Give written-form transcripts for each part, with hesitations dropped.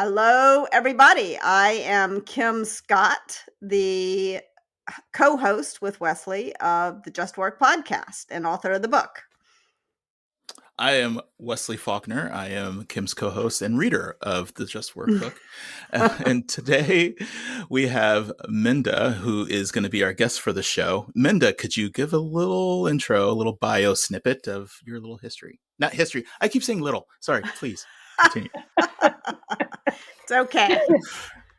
Hello, everybody. I am Kim Scott, the co-host with Wesley of the Just Work podcast and author of the book. I am Wesley Faulkner. I am Kim's co-host and reader of the Just Work book. And today we have Minda, who is going to be our guest for the show. Minda, could you give a little intro, a little bio snippet of your little history? Not history. I keep saying little. Sorry, please continue. It's okay.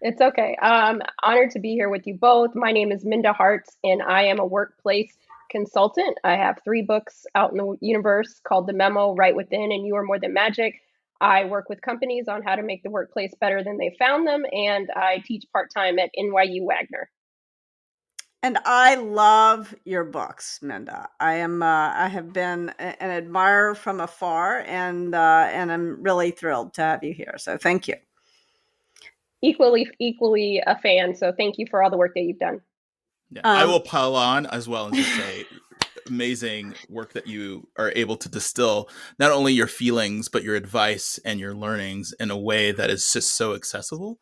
It's okay. Honored to be here with you both. My name is Minda Harts, and I am a workplace consultant. I have 3 books out in the universe called The Memo, Right Within, and You Are More Than Magic. I work with companies on how to make the workplace better than they found them, and I teach part-time at NYU Wagner. And I love your books, Minda. I have been an admirer from afar, and I'm really thrilled to have you here. So thank you. Equally a fan. So thank you for all the work that you've done. Yeah, I will pile on as well and just say amazing work that you are able to distill not only your feelings, but your advice and your learnings in a way that is just so accessible.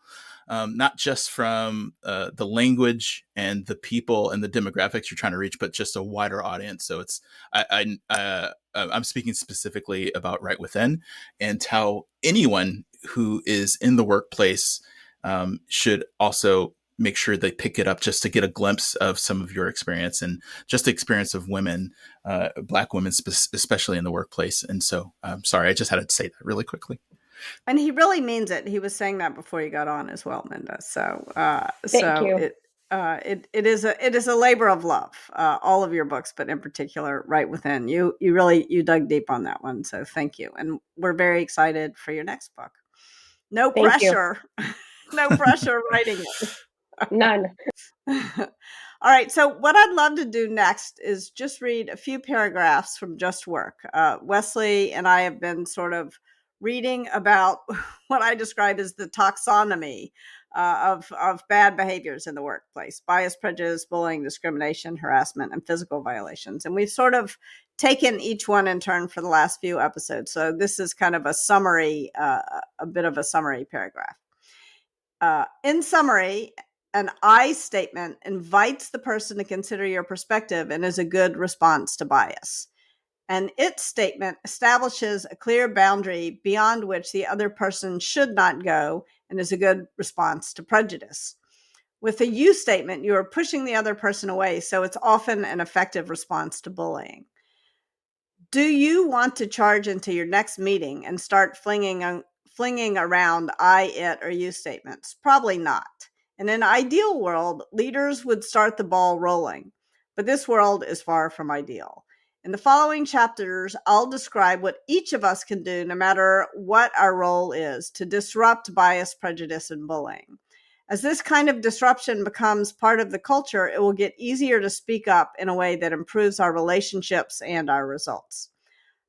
Not just from the language and the people and the demographics you're trying to reach, but just a wider audience. So it's I'm speaking specifically about Right Within and how anyone who is in the workplace should also make sure they pick it up just to get a glimpse of some of your experience and just the experience of women, Black women, especially in the workplace. And so I'm sorry, I just had to say that really quickly. And he really means it. He was saying that before you got on as well, Minda. So, Thank you. It is a labor of love. All of your books, but in particular, Right Within. You really dug deep on that one. So thank you, and we're very excited for your next book. No pressure, no pressure writing it. None. All right. So what I'd love to do next is just read a few paragraphs from Just Work. Wesley and I have been sort of reading about what I describe as the taxonomy of bad behaviors in the workplace: bias, prejudice, bullying, discrimination, harassment, and physical violations. And we've sort of taken each one in turn for the last few episodes. So this is kind of a summary, a bit of a summary paragraph. In summary, an I statement invites the person to consider your perspective and is a good response to bias. An it statement establishes a clear boundary beyond which the other person should not go and is a good response to prejudice. With a you statement, you are pushing the other person away, so it's often an effective response to bullying. Do you want to charge into your next meeting and start flinging around I, it, or you statements? Probably not. In an ideal world, leaders would start the ball rolling, but this world is far from ideal. In the following chapters, I'll describe what each of us can do, no matter what our role is, to disrupt bias, prejudice, and bullying. As this kind of disruption becomes part of the culture, it will get easier to speak up in a way that improves our relationships and our results.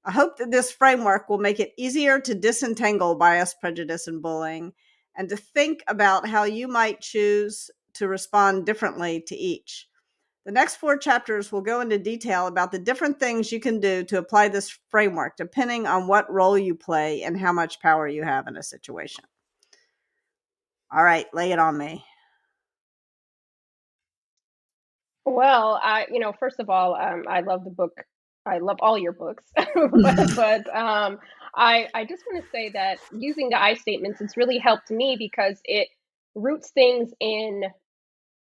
I hope that this framework will make it easier to disentangle bias, prejudice, and bullying, and to think about how you might choose to respond differently to each. The next 4 chapters will go into detail about the different things you can do to apply this framework, depending on what role you play and how much power you have in a situation. All right, lay it on me. Well, first of all, I love the book. I love all your books, but I just want to say that using the I statements, it's really helped me because it roots things in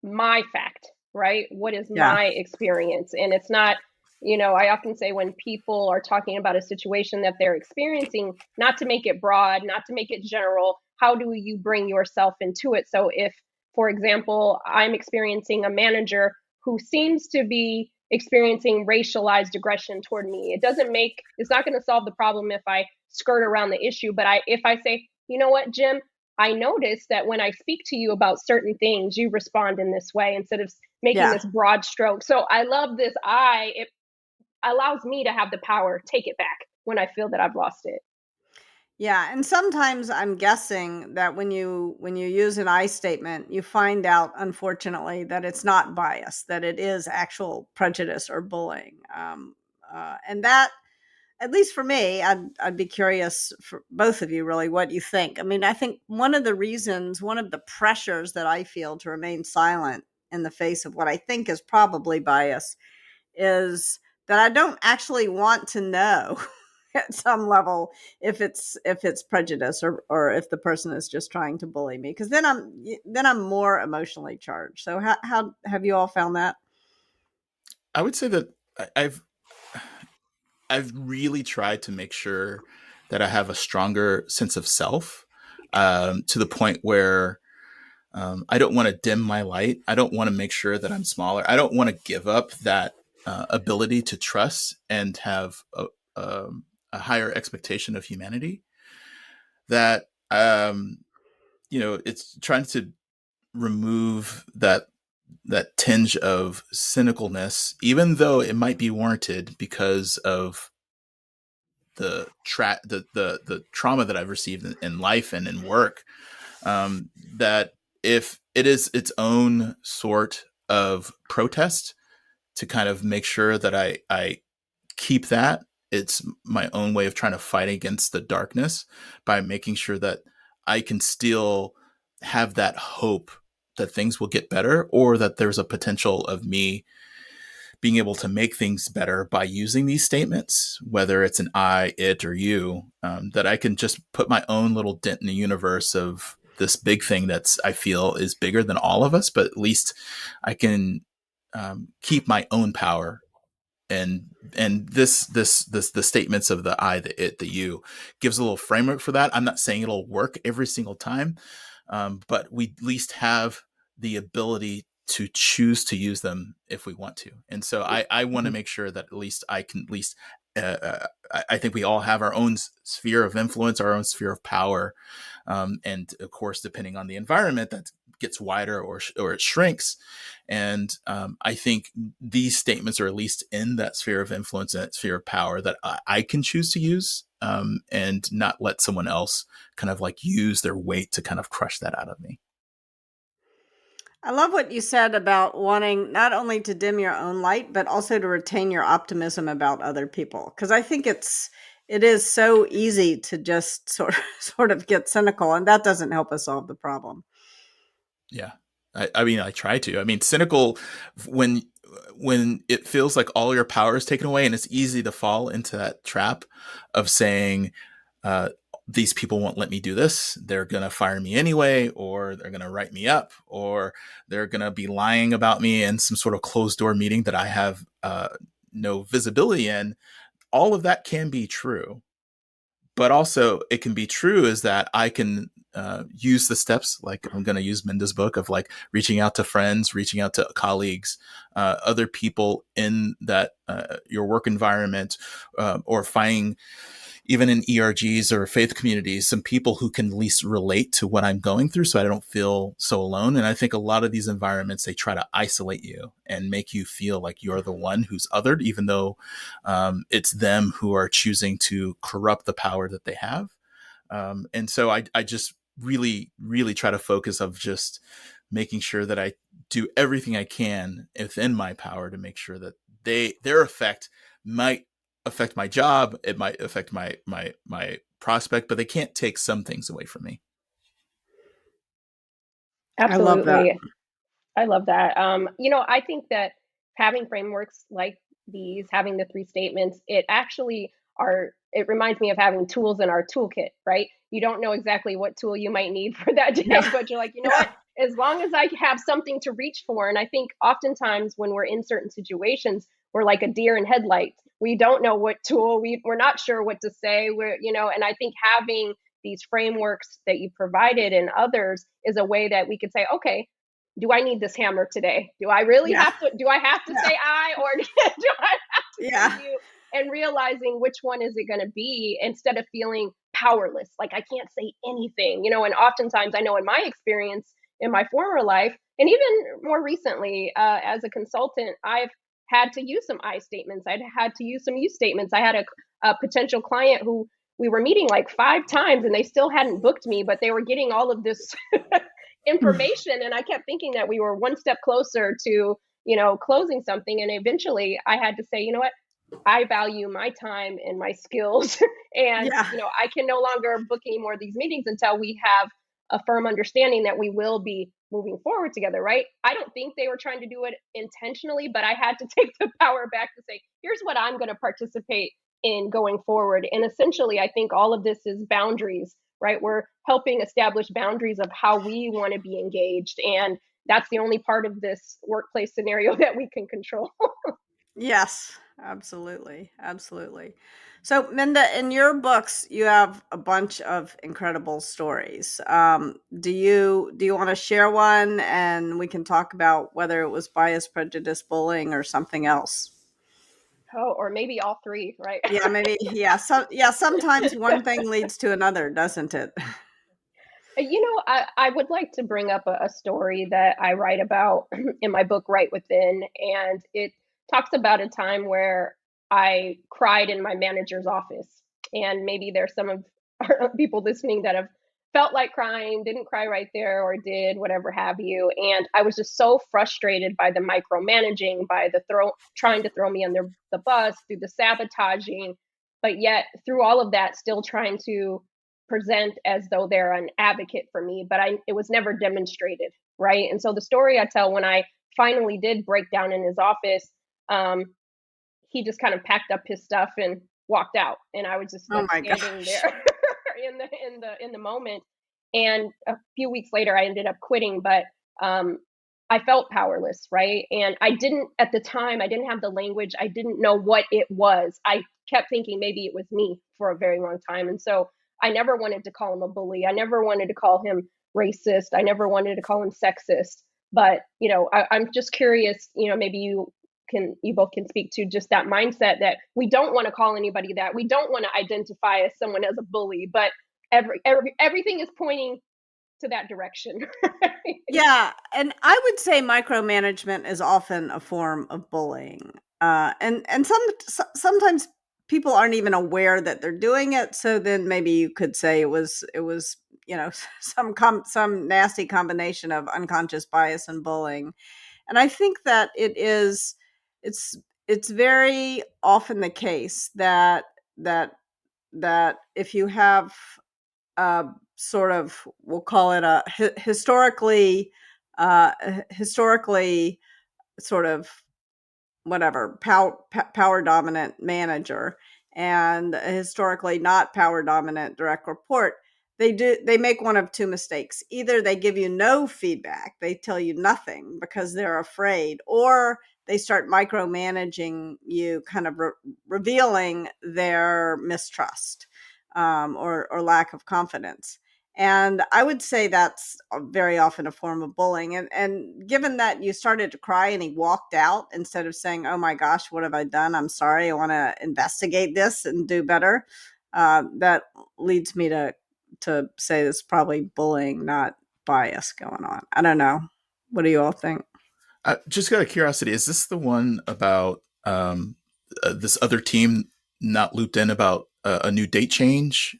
my fact, right? What is my experience? And it's not, I often say when people are talking about a situation that they're experiencing, not to make it broad, not to make it general, how do you bring yourself into it? So if, for example, I'm experiencing a manager who seems to be experiencing racialized aggression toward me, it's not going to solve the problem if I skirt around the issue. But if I say, you know what, Jim, I noticed that when I speak to you about certain things, you respond in this way instead of making this broad stroke. So I love this. It allows me to have the power, take it back when I feel that I've lost it. Yeah, and sometimes I'm guessing that when you use an I statement, you find out, unfortunately, that it's not bias, that it is actual prejudice or bullying, and that at least for me, I'd be curious for both of you, really, what you think. I mean, I think one of the pressures that I feel to remain silent in the face of what I think is probably bias is that I don't actually want to know at some level if it's prejudice or if the person is just trying to bully me, because then I'm more emotionally charged. So how have you all found that? I would say that I've really tried to make sure that I have a stronger sense of self, to the point where I don't want to dim my light. I don't want to make sure that I'm smaller. I don't want to give up that ability to trust and have a higher expectation of humanity. That it's trying to remove that tinge of cynicalness, even though it might be warranted because of the trauma that I've received in life and in work. That if it is its own sort of protest to kind of make sure that I keep that, it's my own way of trying to fight against the darkness by making sure that I can still have that hope that things will get better, or that there's a potential of me being able to make things better by using these statements, whether it's an I, it, or you, that I can just put my own little dent in the universe of this big thing that's I feel is bigger than all of us, but at least I can keep my own power. And the statements of the I, the it, the you gives a little framework for that. I'm not saying it'll work every single time, but we at least have the ability to choose to use them if we want to. And so I want to make sure that at least I can at least I think we all have our own sphere of influence, our own sphere of power, and of course, depending on the environment, that gets wider or it shrinks. And I think these statements are at least in that sphere of influence and that sphere of power that I can choose to use, and not let someone else kind of like use their weight to kind of crush that out of me. I love what you said about wanting not only to dim your own light, but also to retain your optimism about other people. Because I think it is so easy to just sort of get cynical, and that doesn't help us solve the problem. Yeah. I mean, I try to. I mean, cynical when when it feels like all your power is taken away, and it's easy to fall into that trap of saying, uh, these people won't let me do this. They're going to fire me anyway, or they're going to write me up, or they're going to be lying about me in some sort of closed door meeting that I have no visibility in. All of that can be true, but also it can be true is that I can use the steps, like I'm going to use Minda's book of like reaching out to friends, reaching out to colleagues, other people in that your work environment, or finding even in ERGs or faith communities, some people who can at least relate to what I'm going through so I don't feel so alone. And I think a lot of these environments, they try to isolate you and make you feel like you're the one who's othered, even though it's them who are choosing to corrupt the power that they have. And so I just really, really try to focus of just making sure that I do everything I can within my power to make sure that their effect might affect my job. It might affect my prospect, but they can't take some things away from me. I love that. Absolutely. I love that. I think that having frameworks like these, having the three statements, it reminds me of having tools in our toolkit, right? You don't know exactly what tool you might need for that day, Yeah. but you're like, you know Yeah. what? As long as I have something to reach for. And I think oftentimes when we're in certain situations, we're like a deer in headlights. We don't know what tool, we're not sure what to say. And I think having these frameworks that you provided and others is a way that we could say, okay, do I need this hammer today? Do I really Yeah. have to? Do I have to Yeah. say I, or do I have to say Yeah. you? And realizing which one is it going to be instead of feeling powerless, like I can't say anything, And oftentimes, I know in my experience in my former life, and even more recently as a consultant, I've had to use some I statements. I'd had to use some you statements. I had a potential client who we were meeting like 5 times, and they still hadn't booked me, but they were getting all of this information, and I kept thinking that we were one step closer to closing something. And eventually I had to say, you know what, I value my time and my skills. And, Yeah. I can no longer book any more of these meetings until we have a firm understanding that we will be moving forward together, right? I don't think they were trying to do it intentionally, but I had to take the power back to say, here's what I'm going to participate in going forward. And essentially, I think all of this is boundaries, right? We're helping establish boundaries of how we want to be engaged. And that's the only part of this workplace scenario that we can control. Yes, absolutely. Absolutely. So, Minda, in your books, you have a bunch of incredible stories. Do you want to share one, and we can talk about whether it was bias, prejudice, bullying, or something else? Oh, or maybe all three, right? Yeah, maybe. Yeah. Sometimes one thing leads to another, doesn't it? I would like to bring up a story that I write about in my book, Right Within. And it talks about a time where I cried in my manager's office. And maybe there's some of our people listening that have felt like crying, didn't cry right there, or did, whatever have you. And I was just so frustrated by the micromanaging, by the trying to throw me under the bus, through the sabotaging, but yet through all of that, still trying to present as though they're an advocate for me, but it was never demonstrated, right? And so the story I tell, when I finally did break down in his office, um, he just kind of packed up his stuff and walked out, and I was just Oh like my standing gosh. there in the moment. And a few weeks later, I ended up quitting, but I felt powerless, right? And I didn't at the time. I didn't have the language. I didn't know what it was. I kept thinking maybe it was me for a very long time, and so I never wanted to call him a bully. I never wanted to call him racist. I never wanted to call him sexist. But I'm just curious. Maybe you both can speak to just that mindset that we don't want to call anybody that. We don't want to identify as someone as a bully, but everything is pointing to that direction. Yeah, and I would say micromanagement is often a form of bullying, and sometimes people aren't even aware that they're doing it. So then maybe you could say it was some nasty combination of unconscious bias and bullying. And I think that it's it's very often the case that that if you have sort of, we'll call it a historically sort of whatever power dominant manager and a historically not power dominant direct report, they make one of two mistakes. Either they give you no feedback, they tell you nothing because they're afraid, or they start micromanaging you, kind of revealing their mistrust, or lack of confidence. And I would say that's very often a form of bullying. And given that you started to cry and he walked out instead of saying, "Oh my gosh, what have I done? I'm sorry. I want to investigate this and do better." That leads me to say there's probably bullying, not bias going on. I don't know. What do you all think? Just out of curiosity, is this the one about this other team not looped in about a new date change?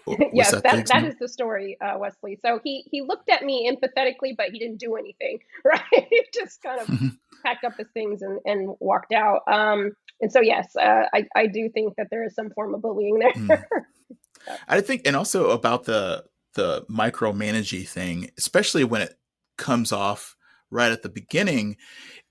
Was Yes, that the that example? is the story, Wesley. So he looked at me empathetically, but he didn't do anything, right? He just kind of packed up his things and walked out. And so yes, I do think that there is some form of bullying Mm. there. I think, and also about the micromanaging thing, especially when it comes off right at the beginning,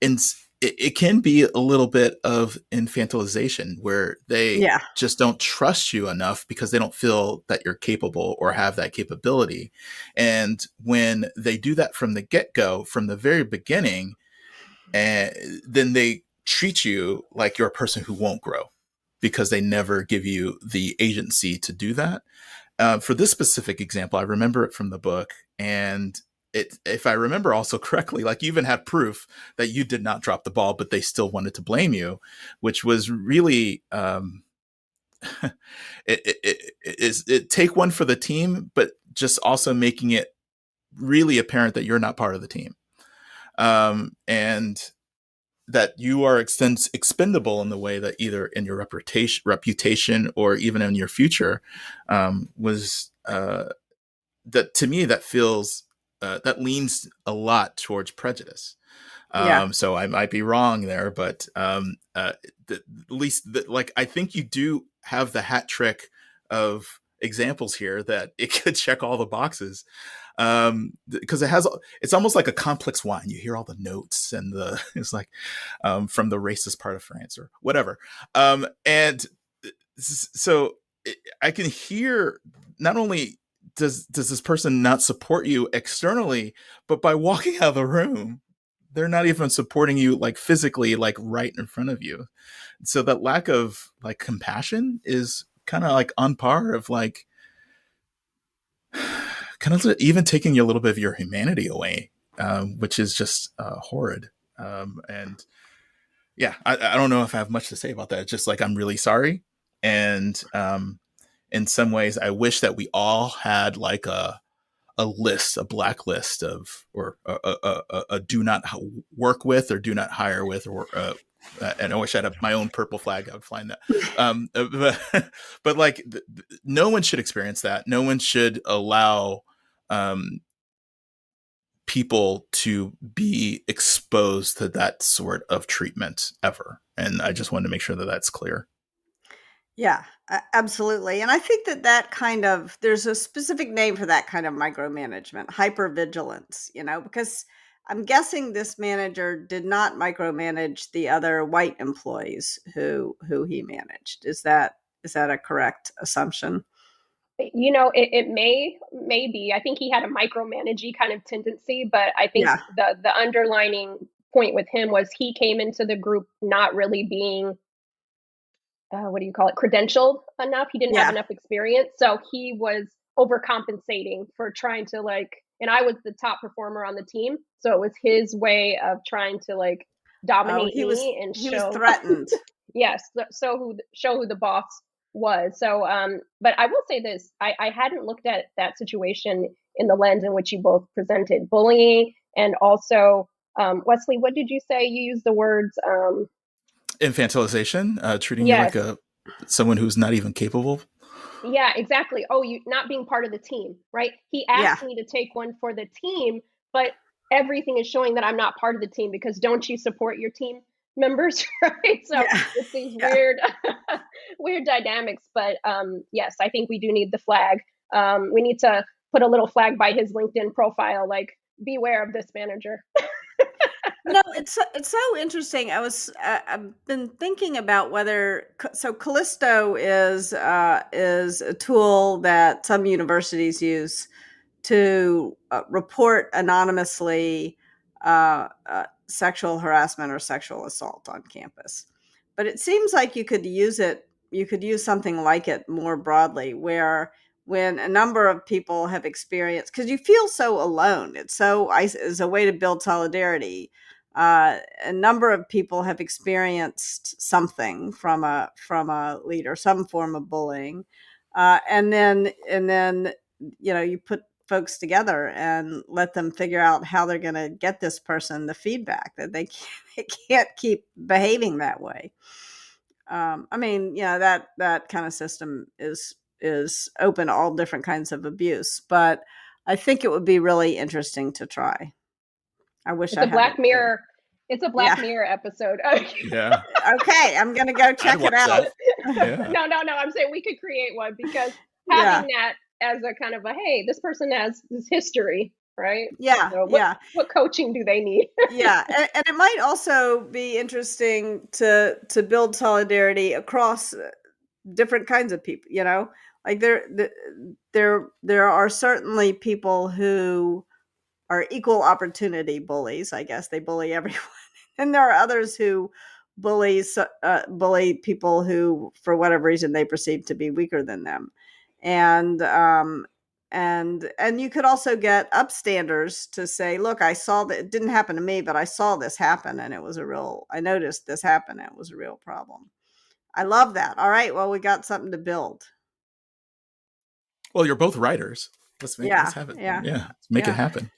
and it can be a little bit of infantilization where they Yeah. just don't trust you enough because they don't feel that you're capable or have that capability. And when they do that from the get-go, from the very beginning, and then they treat you like you're a person who won't grow because they never give you the agency to do that. For this specific example, I remember it from the book, and if I remember also correctly, like you even had proof that you did not drop the ball, but they still wanted to blame you, which was really it take one for the team, but just also making it really apparent that you're not part of the team, and that you are expendable in the way that either in your reputation or even in your future was that to me that feels that leans a lot towards prejudice. Yeah. So I might be wrong there, but at least like I think you do have the hat trick of examples here that it could check all the boxes, because it's almost like a complex wine. You hear all the notes and the it's like from the racist part of France or whatever, and so I can hear not only does this person not support you externally, but by walking out of the room, they're not even supporting you like physically, like right in front of you. So that lack of like compassion is kind of like on par of like kind of even taking a little bit of your humanity away, which is just horrid. And yeah, I don't know if I have much to say about that. It's just like I'm really sorry, and in some ways, I wish that we all had like a list, a blacklist of, or a do not work with or do not hire with, or and I wish I had my own purple flag. I would find that. But like, no one should experience that. No one should allow um, people to be exposed to that sort of treatment ever. And I just wanted to make sure that that's clear. Yeah, absolutely. And I think that kind of, there's a specific name for that kind of micromanagement, hypervigilance, because I'm guessing this manager did not micromanage the other white employees who he managed. Is that a correct assumption? It may be. I think he had a micromanagey kind of tendency, but I think Yeah. the underlining point with him was he came into the group not really being what do you call it, credentialed enough. He didn't have Yeah. enough experience, so he was overcompensating for trying to like. And I was the top performer on the team, so it was his way of trying to like Oh, dominate he was me and he was show. threatened. Yes, show who the boss was. So, but I will say this: I hadn't looked at that situation in the lens in which you both presented bullying, and also Wesley. What did you say? You used the words. Infantilization, treating you like Yes, a someone who's not even capable. yeah, exactly. Oh, you not being part of the team, right? He Yeah. asked me to take one for the team, but everything is showing that I'm not part of the team because don't you support your team members, right? So Yeah. it's these Yeah. weird, weird dynamics. But yes, I think we do need the flag. We need to put a little flag by his LinkedIn profile, like beware of this manager. It's so interesting. I've been thinking about whether so Callisto is a tool that some universities use to report anonymously sexual harassment or sexual assault on campus. But it seems like you could use something like it more broadly, where when a number of people have experienced, because you feel so alone, it's a way to build solidarity. A number of people have experienced something from a leader, some form of bullying, and then you put folks together and let them figure out how they're going to get this person the feedback that they can't keep behaving that way. I mean, that kind of system is open to all different kinds of abuse, but I think it would be really interesting to try. I wish It's I a had Black it too. Mirror. It's a Black Yeah. Mirror episode. Yeah, Okay, I'm gonna go I'd check it watch out. that. Yeah. No. I'm saying we could create one because having Yeah. that as a kind of a hey, this person has this history, right? Yeah. So what Yeah. what coaching do they need? Yeah, and it might also be interesting to build solidarity across different kinds of people. Like there are certainly people who are equal opportunity bullies. I guess they bully everyone, and there are others who bully people who, for whatever reason, they perceive to be weaker than them, and and you could also get upstanders to say, look, I saw that it didn't happen to me, but I saw this happen, and I noticed this happen, and it was a real problem. I love that. All right, well, we got something to build. Well, you're both writers. Let's Yeah, have it. yeah, Yeah, let's make it yeah. happen.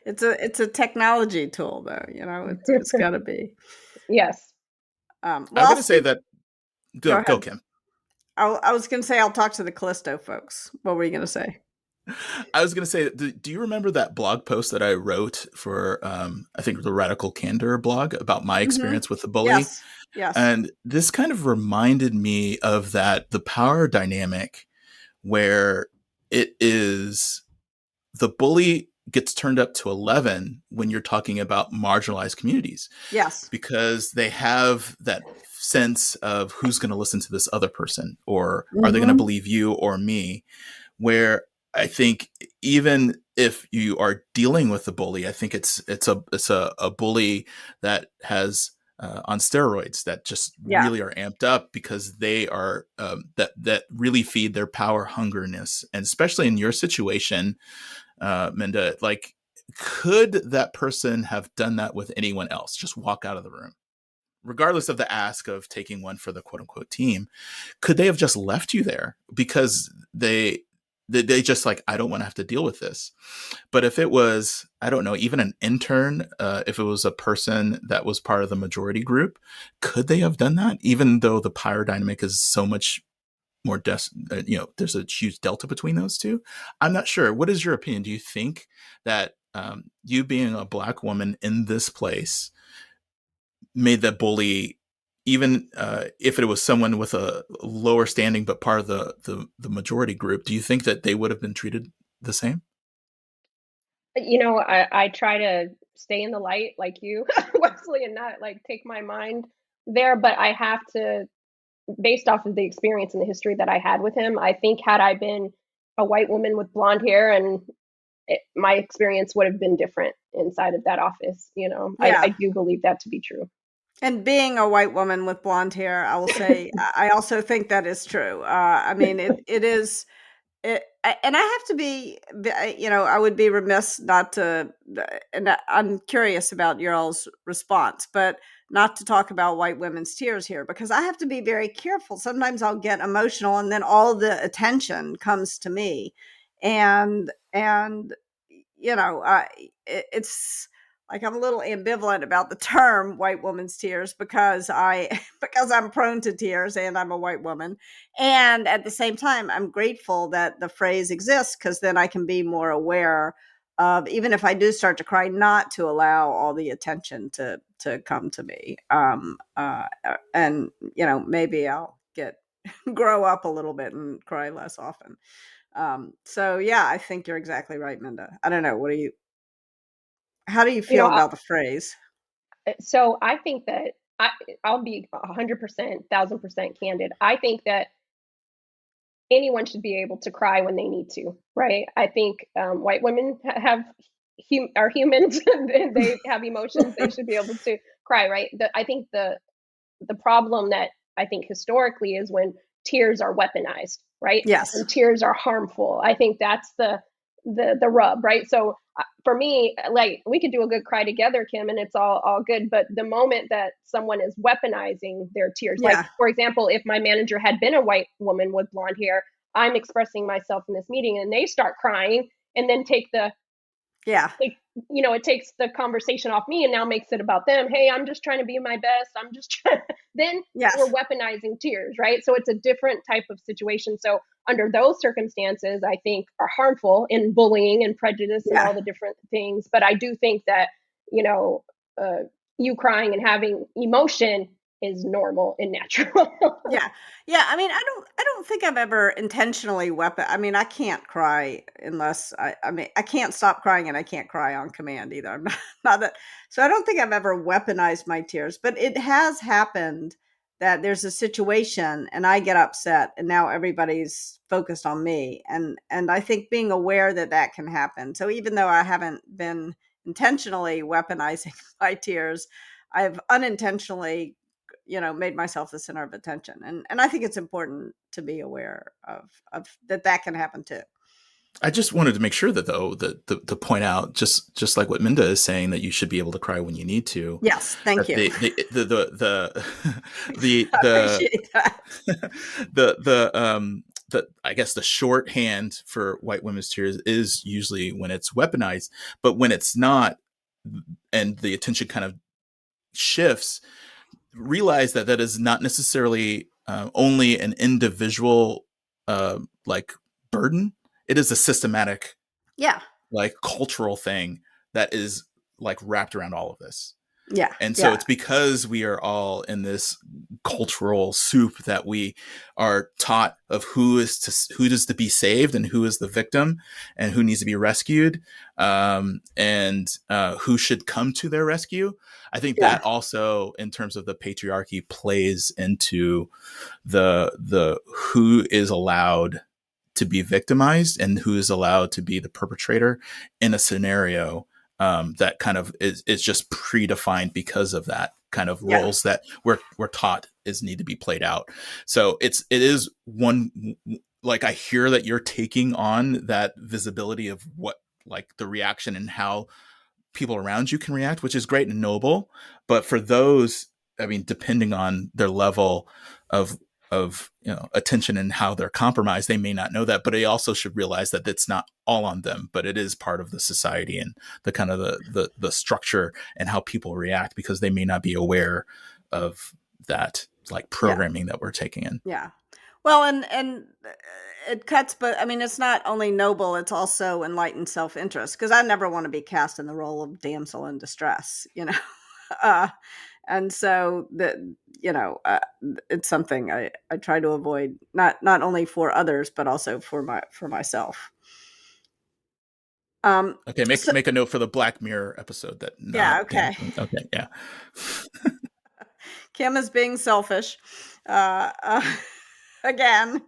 It's a technology tool, though. It's got to be. Yes. I'm Well, going to say that. go Go, ahead. Kim. I was going to say I'll talk to the Callisto folks. What were you going to say? I was going to say, do you remember that blog post that I wrote for, I think the Radical Candor blog about my Hmm. experience with the bully? Yes. Yes. And this kind of reminded me of the power dynamic where it is the bully gets turned up to 11 when you're talking about marginalized communities, Yes. because they have that sense of who's going to listen to this other person, or are they going to Hmm. believe you or me? Where I think even if you are dealing with a bully, I think it's a bully that has on steroids, that just Yeah. really are amped up because they are that really feed their power hungerness. And especially in your situation, Minda, like, could that person have done that with anyone else? Just walk out of the room, regardless of the ask of taking one for the quote unquote team. Could they have just left you there because they just like, I don't want to have to deal with this? But if it was, I don't know, even an intern, if it was a person that was part of the majority group, could they have done that? Even though the power dynamic is so much more, there's a huge delta between those two. I'm not sure. What is your opinion? Do you think that you being a Black woman in this place made that bully, even if it was someone with a lower standing but part of the majority group, do you think that they would have been treated the same? I try to stay in the light like you, Wesley, and not like take my mind there. But I have to, based off of the experience and the history that I had with him, I think had I been a white woman with blonde hair, and my experience would have been different inside of that office. I Yeah. do believe that to be true. And being a white woman with blonde hair, I will say, I also think that is true. I mean, it is. And I have to be, I would be remiss not to, and I'm curious about your all's response, but not to talk about white women's tears here, because I have to be very careful. Sometimes I'll get emotional, and then all the attention comes to me, and it's like I'm a little ambivalent about the term white woman's tears, because because I'm prone to tears and I'm a white woman, and at the same time I'm grateful that the phrase exists, because then I can be more aware of, even if I do start to cry, not to allow all the attention to come to me. And maybe I'll get grow up a little bit and cry less often. So yeah, I think you're exactly right, Minda. I don't know. How do you You know, feel about the phrase? so I think that I'll be 100%, 1,000% candid. I think that anyone should be able to cry when they need to, right? I think white women are humans and they have emotions. They should be able to cry, right? I think the problem that I think historically is when tears are weaponized, right? Yes. When tears are harmful. I think that's the rub, right? So for me, like, we could do a good cry together, Kim, and it's all good. But the moment that someone is weaponizing their tears, like Yeah. for example, if my manager had been a white woman with blonde hair, I'm expressing myself in this meeting, and they start crying, and then Yeah. like it takes the conversation off me and now makes it about them. Hey, I'm just trying to be my best, I'm just trying. Then we're Yes. weaponizing tears, right? So it's a different type of situation. So under those circumstances, I think are harmful in bullying and prejudice and Yeah. all the different things. But I do think that you know uh, you crying and having emotion is normal and natural. Yeah. Yeah, I mean, I don't think I've ever intentionally I mean, I can't cry unless I mean, I can't stop crying, and I can't cry on command either. I'm not that. So I don't think I've ever weaponized my tears, but it has happened that there's a situation and I get upset, and now everybody's focused on me, and I think being aware that that can happen. So even though I haven't been intentionally weaponizing my tears, I've unintentionally made myself the center of attention, and I think it's important to be aware of that can happen too. I just wanted to make sure that, though, that to point out, just like what Minda is saying, that you should be able to cry when you need to, Yes, thank that you. the I appreciate that. the I guess the shorthand for white women's tears is usually when it's weaponized. But when it's not, and the attention kind of shifts, realize that that is not necessarily only an individual like burden. it is a systematic, Yeah. like cultural thing that is like wrapped around all of this. Yeah. And so Yeah. it's because we are all in this cultural soup that we are taught of who is to be saved and who is the victim and who needs to be rescued, and who should come to their rescue. I think Yeah. that also, in terms of the patriarchy, plays into the who is allowed to be victimized and who is allowed to be the perpetrator in a scenario that kind of is just predefined because of that kind of Yeah. roles that we're taught is need to be played out. So it is one, like, I hear that you're taking on that visibility of what, like, the reaction and how people around you can react, which is great and noble. But for those, I mean, depending on their level of attention and how they're compromised, they may not know that, but they also should realize that it's not all on them, but it is part of the society and the kind of the structure and how people react, because they may not be aware of that, like, Yeah. programming that we're taking in. Yeah. Well, and it cuts, but I mean, it's not only noble, it's also enlightened self-interest, because I never want to be cast in the role of damsel in distress, uh, and so it's something I try to avoid, not only for others, but also for myself. Okay, So make a note for the Black Mirror episode that yeah, not okay. damsel. Okay, yeah. Kim is being selfish, again.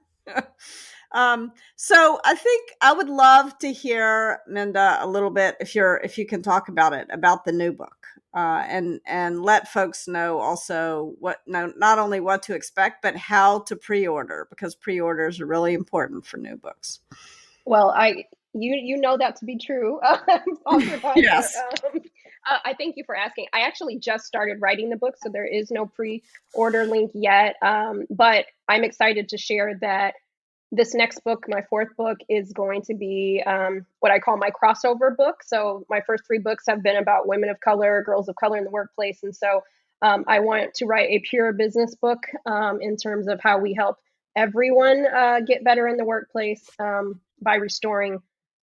So I think I would love to hear, Minda, a little bit, if you can talk about it, about the new book, and let folks know also not only what to expect, but how to pre-order, because pre-orders are really important for new books. Well, you know that to be true, author Piper. Yes. I thank you for asking. I actually just started writing the book, so there is no pre-order link yet. But I'm excited to share that this next book, my fourth book, is going to be what I call my crossover book. So my first three books have been about women of color, girls of color in the workplace, and so I want to write a pure business book in terms of how we help everyone get better in the workplace by restoring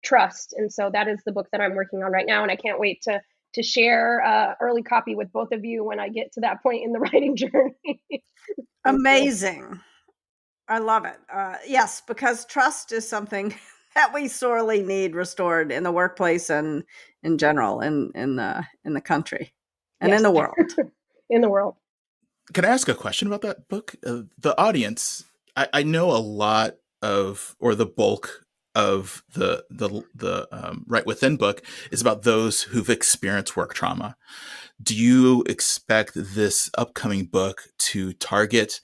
trust. And so that is the book that I'm working on right now, and I can't wait to share early copy with both of you when I get to that point in the writing journey. Amazing. I love it. Yes, because trust is something that we sorely need restored in the workplace and in general in the country and in Yes, the world. in the world. Can I ask a question about that book? The audience, I know a lot of, or the bulk of the Right Within book is about those who've experienced work trauma. Do you expect this upcoming book to target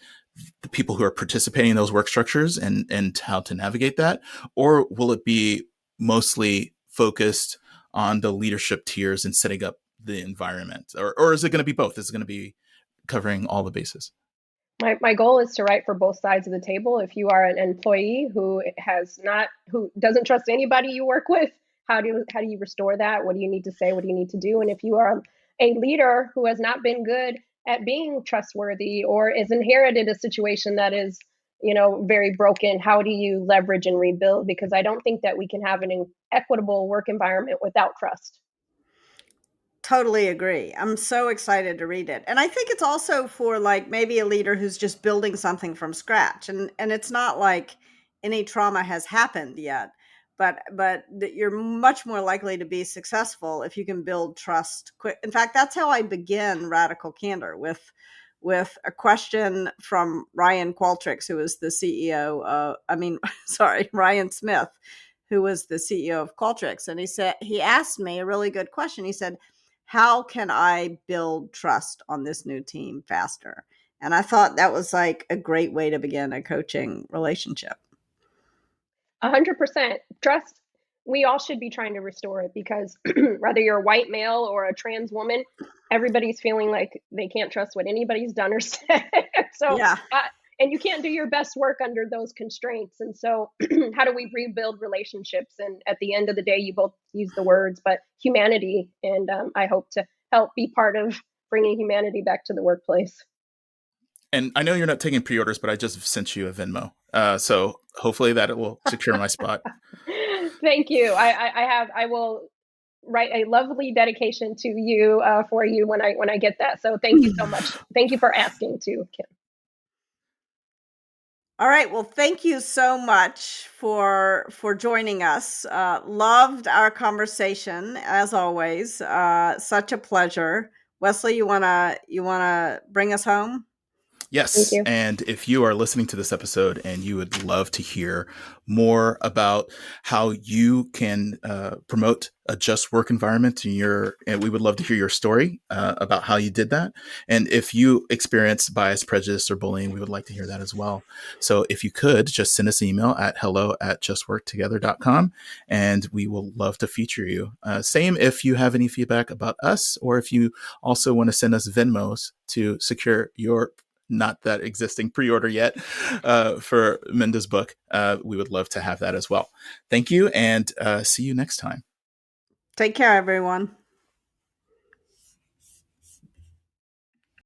the people who are participating in those work structures and how to navigate that? Or will it be mostly focused on the leadership tiers and setting up the environment? Or is it going to be both? Is it going to be covering all the bases? My goal is to write for both sides of the table. If you are an employee who doesn't trust anybody you work with, how do you restore that? What do you need to say? What do you need to do? And if you are a leader who has not been good at being trustworthy or is inherited a situation that is, very broken, how do you leverage and rebuild? Because I don't think that we can have an equitable work environment without trust. Totally agree. I'm so excited to read it. And I think it's also for, like, maybe a leader who's just building something from scratch. And it's not like any trauma has happened yet, but that you're much more likely to be successful if you can build trust quick. In fact, that's how I begin Radical Candor, with a question from Ryan Qualtrics, who was the CEO of, sorry, Ryan Smith, who was the CEO of Qualtrics. And he asked me a really good question. He said, how can I build trust on this new team faster? And I thought that was like a great way to begin a coaching relationship. 100% trust. We all should be trying to restore it, because whether you're a white male or a trans woman, everybody's feeling like they can't trust what anybody's done or said. So, Yeah. and you can't do your best work under those constraints. And so, how do we rebuild relationships? And at the end of the day, you both use the words, but humanity. And I hope to help be part of bringing humanity back to the workplace. And I know you're not taking pre-orders, but I just sent you a Venmo. So hopefully that it will secure my spot. Thank you. I will write a lovely dedication to you for you when I get that. So thank you so much. Thank you for asking too, Kim. All right. Well, thank you so much for joining us. Loved our conversation as always. Such a pleasure. Wesley, you wanna bring us home? Thank Yes. you. And if you are listening to this episode and you would love to hear more about how you can promote a just work environment and we would love to hear your story about how you did that. And if you experience bias, prejudice, or bullying, we would like to hear that as well. So if you could just send us an email at hello@justworktogether.com and we will love to feature you. Same if you have any feedback about us, or if you also want to send us Venmos to secure your not that existing pre-order yet for Minda's book. We would love to have that as well. Thank you, and see you next time. Take care, everyone.